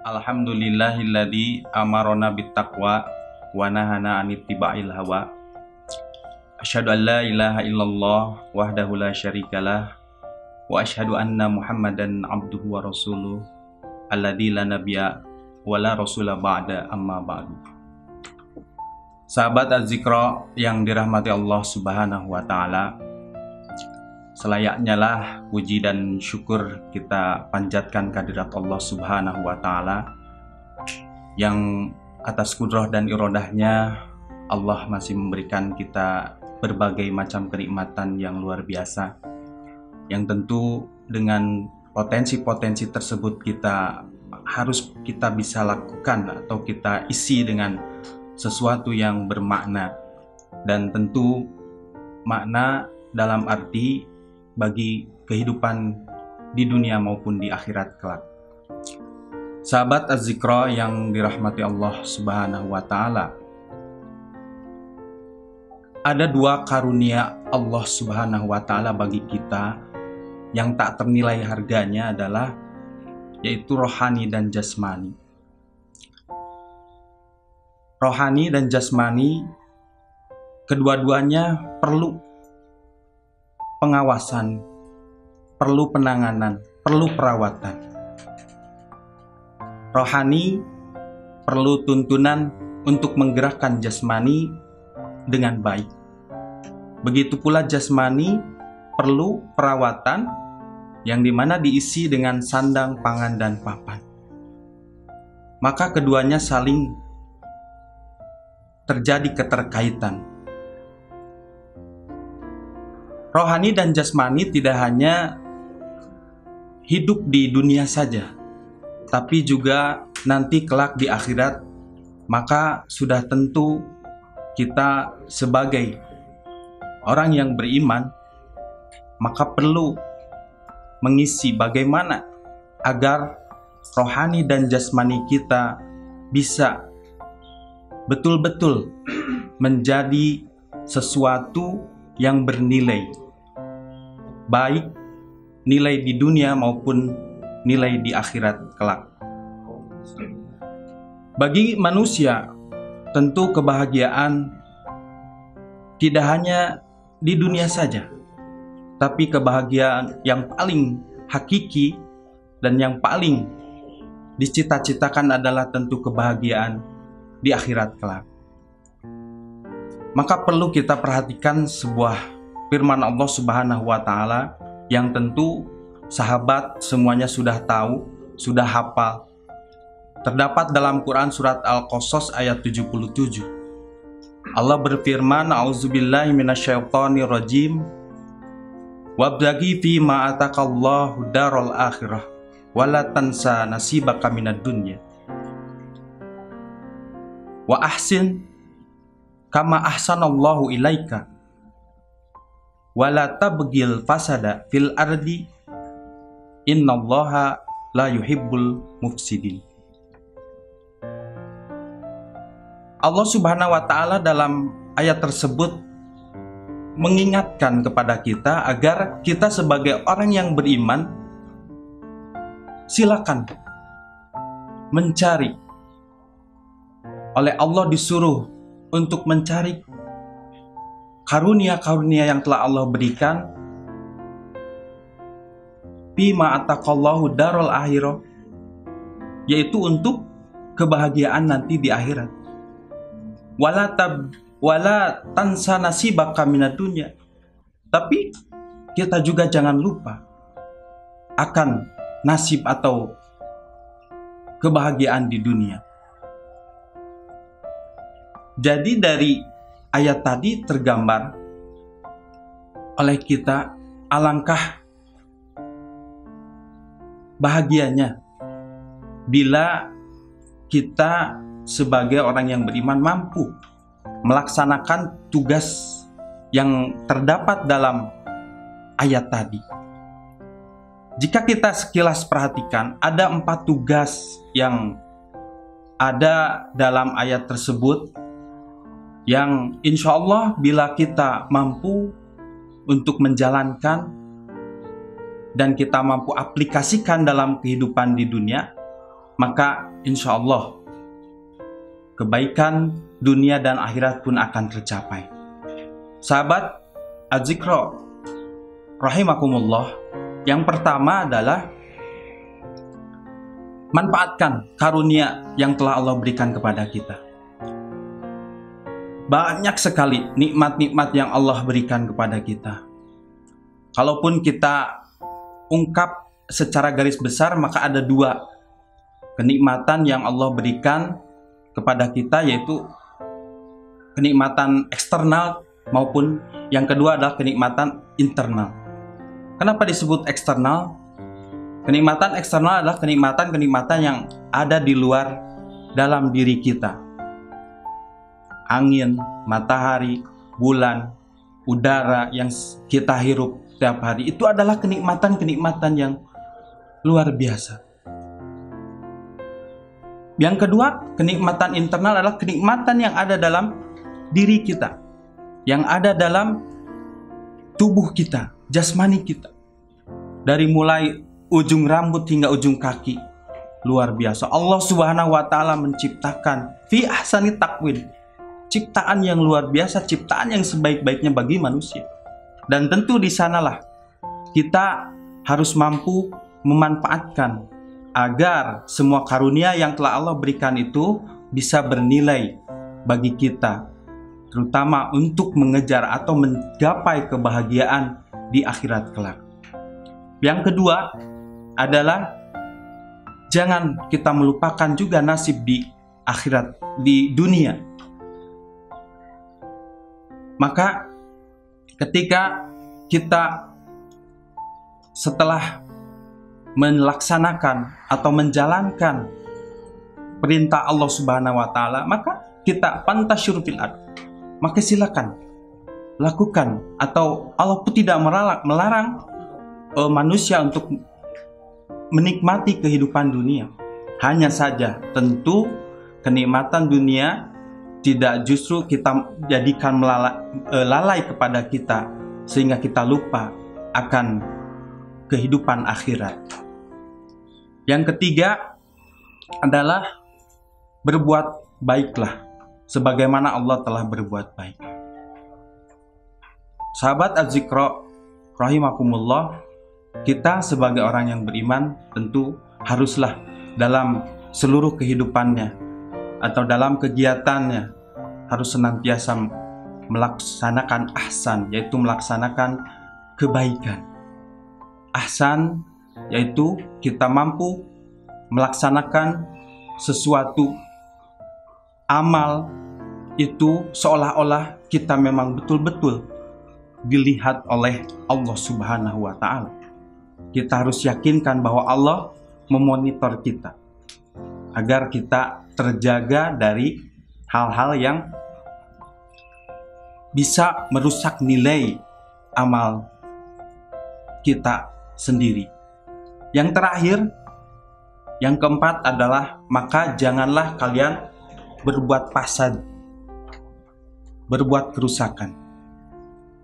Alhamdulillahilladzi amarona bittaqwa wa nahana anittiba'il hawa. Asyhadu an la ilaha illallah wahdahu la syarikalah wa asyhadu anna Muhammadan abduhu wa rasuluh alladzi la nabiyya wa la rasula ba'da amma ba'du. Sahabat Az-Zikra yang dirahmati Allah Subhanahu wa taala, selayaknya lah puji dan syukur kita panjatkan kehadirat Allah Subhanahu wa taala yang atas kudrah dan iradahnya Allah masih memberikan kita berbagai macam kenikmatan yang luar biasa, yang tentu dengan potensi-potensi tersebut harus kita bisa lakukan atau kita isi dengan sesuatu yang bermakna, dan tentu makna dalam arti bagi kehidupan di dunia maupun di akhirat kelak. Sahabat Az-Zikra yang dirahmati Allah Subhanahu wa taala, ada dua karunia Allah Subhanahu wa taala bagi kita yang tak ternilai harganya, adalah yaitu rohani dan jasmani. Rohani dan jasmani kedua-duanya perlu pengawasan, perlu penanganan, perlu perawatan. Rohani perlu tuntunan untuk menggerakkan jasmani dengan baik. Begitu pula jasmani perlu perawatan yang dimana diisi dengan sandang, pangan, dan papan. Maka keduanya saling terjadi keterkaitan. Rohani dan jasmani tidak hanya hidup di dunia saja, tapi juga nanti kelak di akhirat. Maka sudah tentu kita sebagai orang yang beriman, maka perlu mengisi bagaimana agar rohani dan jasmani kita bisa betul-betul menjadi sesuatu yang bernilai, baik nilai di dunia maupun nilai di akhirat kelak. Bagi manusia, tentu kebahagiaan tidak hanya di dunia saja, tapi kebahagiaan yang paling hakiki dan yang paling dicita-citakan adalah tentu kebahagiaan di akhirat kelak. Maka perlu kita perhatikan sebuah firman Allah Subhanahu wa taala yang tentu sahabat semuanya sudah tahu, sudah hafal. Terdapat dalam Quran surat Al-Qasas ayat 77. Allah berfirman, "A'udzubillahi minasyaitonir rajim. Wabtaghi fi ma ataqallahu daral akhirah wa la tansa nasibaka minad dunya. Wa ahsin kama ahsanallahu ilaika wa la tabghil fasada fil ardi innallaha la yuhibbul mufsidin." Allah Subhanahu wa taala dalam ayat tersebut mengingatkan kepada kita agar kita sebagai orang yang beriman silakan mencari. Oleh Allah disuruh untuk mencari karunia-karunia yang telah Allah berikan, bima ataqallahu darul akhirah, yaitu untuk kebahagiaan nanti di akhirat. Wala tansa nasibaka minad dunya, tapi kita juga jangan lupa akan nasib atau kebahagiaan di dunia. Jadi dari ayat tadi tergambar oleh kita alangkah bahagianya bila kita sebagai orang yang beriman mampu melaksanakan tugas yang terdapat dalam ayat tadi. Jika kita sekilas perhatikan, ada 4 tugas yang ada dalam ayat tersebut, yang insya Allah bila kita mampu untuk menjalankan dan kita mampu aplikasikan dalam kehidupan di dunia, maka insya Allah kebaikan dunia dan akhirat pun akan tercapai. Sahabat Az-Zikra rahimakumullah, yang pertama adalah manfaatkan karunia yang telah Allah berikan kepada kita. Banyak sekali nikmat-nikmat yang Allah berikan kepada kita. Kalaupun kita ungkap secara garis besar, maka ada dua kenikmatan yang Allah berikan kepada kita, yaitu kenikmatan eksternal maupun yang kedua adalah kenikmatan internal. Kenapa disebut eksternal? Kenikmatan eksternal adalah kenikmatan-kenikmatan yang ada di luar dalam diri kita. Angin, matahari, bulan, udara yang kita hirup setiap hari, itu adalah kenikmatan-kenikmatan yang luar biasa. Yang kedua, kenikmatan internal adalah kenikmatan yang ada dalam diri kita, yang ada dalam tubuh kita, jasmani kita. Dari mulai ujung rambut hingga ujung kaki, luar biasa. Allah Subhanahu wa Ta'ala menciptakan fi ahsani taqwim, ciptaan yang luar biasa, ciptaan yang sebaik-baiknya bagi manusia. Dan tentu di sanalah kita harus mampu memanfaatkan agar semua karunia yang telah Allah berikan itu bisa bernilai bagi kita, terutama untuk mengejar atau menggapai kebahagiaan di akhirat kelak. Yang kedua adalah jangan kita melupakan juga nasib di akhirat, di dunia. Maka ketika kita setelah melaksanakan atau menjalankan perintah Allah Subhanahu wa Ta'ala, maka kita pantasyur fil ard, maka silakan lakukan, atau Allah pun tidak melarang manusia untuk menikmati kehidupan dunia. Hanya saja tentu kenikmatan dunia tidak justru kita jadikan lalai kepada kita sehingga kita lupa akan kehidupan akhirat. Yang ketiga adalah berbuat baiklah sebagaimana Allah telah berbuat baik. Sahabat Az-Zikra rahimakumullah, kita sebagai orang yang beriman tentu haruslah dalam seluruh kehidupannya atau dalam kegiatannya harus senantiasa melaksanakan ahsan, yaitu melaksanakan kebaikan. Ahsan yaitu kita mampu melaksanakan sesuatu amal itu seolah-olah kita memang betul-betul dilihat oleh Allah Subhanahu wa Ta'ala. Kita harus yakinkan bahwa Allah memonitor kita agar kita terjaga dari hal-hal yang bisa merusak nilai amal kita sendiri. Yang terakhir, yang keempat adalah maka janganlah kalian berbuat fasad, berbuat kerusakan.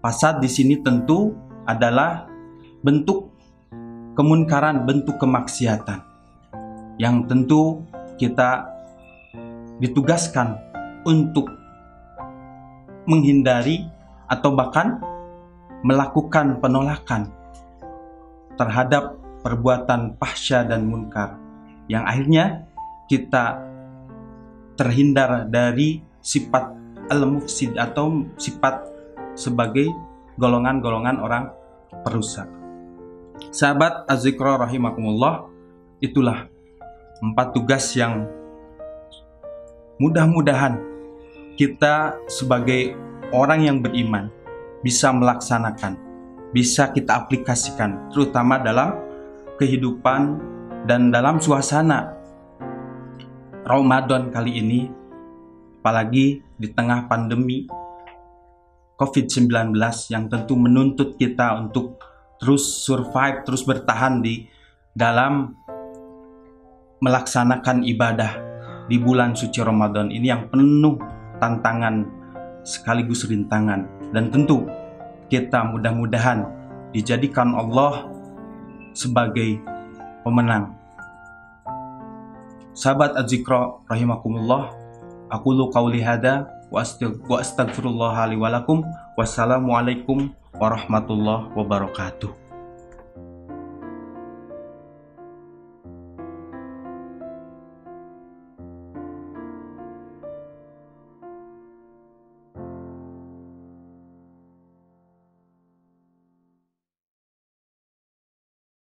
Fasad di sini tentu adalah bentuk kemunkaran, bentuk kemaksiatan yang tentu kita ditugaskan untuk menghindari atau bahkan melakukan penolakan terhadap perbuatan fahsya dan munkar yang akhirnya kita terhindar dari sifat al-mufsid atau sifat sebagai golongan-golongan orang perusak. Sahabat Az-Zikra rahimakumullah, itulah 4 tugas yang mudah-mudahan kita sebagai orang yang beriman bisa melaksanakan, bisa kita aplikasikan, terutama dalam kehidupan dan dalam suasana Ramadan kali ini, apalagi di tengah pandemi COVID-19 yang tentu menuntut kita untuk terus survive, terus bertahan di dalam melaksanakan ibadah di bulan suci Ramadan ini yang penuh tantangan sekaligus rintangan. Dan tentu kita mudah-mudahan dijadikan Allah sebagai pemenang. Sahabat Az-Zikra rahimakumullah, aqulu qauli hada wa astaghfirullah li wa lakum. Wassalamualaikum warahmatullahi wabarakatuh.